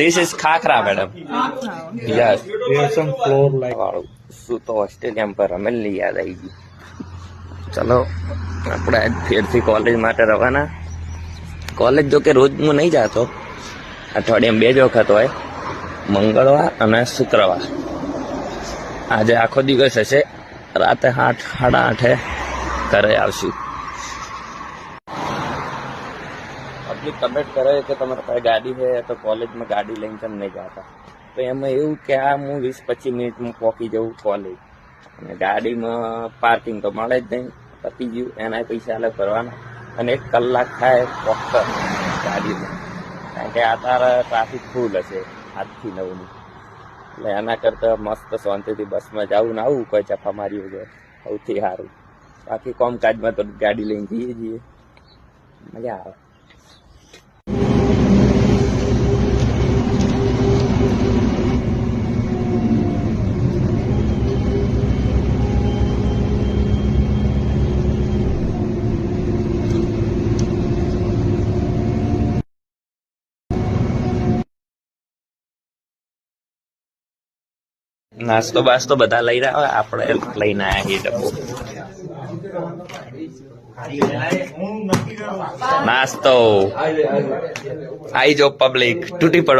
This is khakhra madam. Yes વાળું શું તો ઓસ્ટ્રેલિયા પર રમેલની યાદ આવી ગઈ. ચલો આપણે આજ ફેરથી કોલેજ માટે રવાના. કોલેજ જો કે રોજ હું નહીં જાતો, અઠવાડિયામાં 2 જ વખત હોય, મંગળવાર અને શુક્રવાર. આજે આખો દિવસ હશે, રાતે 8 સાડા 8 ઘરે આવશું. પબ્લિક કમેન્ટ કરે કે તમારા પાસે ગાડી છે તો કોલેજમાં ગાડી લઈને તમે નહીં જતા. તો એમાં એવું કે આ હું 20-25 મિનિટમાં પહોંચી જવું કોલેજ, અને ગાડીમાં પાર્કિંગ તો મળે જ નહીં, પતી ગયું. એના પૈસા અલગ ભરવાના, અને 1 કલાક થાય પોકર ગાડીમાં, કારણ કે આ તારા ટ્રાફિક ફૂલ હશે 8 થી 9 ની. એટલે એના કરતાં મસ્ત શાંતિથી બસમાં જવું ને આવું, કોઈ ચફા મારી વગર, સૌથી સારું. બાકી કામકાજમાં તો ગાડી લઈને જઈએ છીએ, મજા આવે. નાસ્તો બાસ્તો બધા લઈ રહ્યા હોય, આપણે લઈને આવ્યા છીએ ડબ્બો નાસ્તો. આઈ જો પબ્લિક, તૂટી પડો.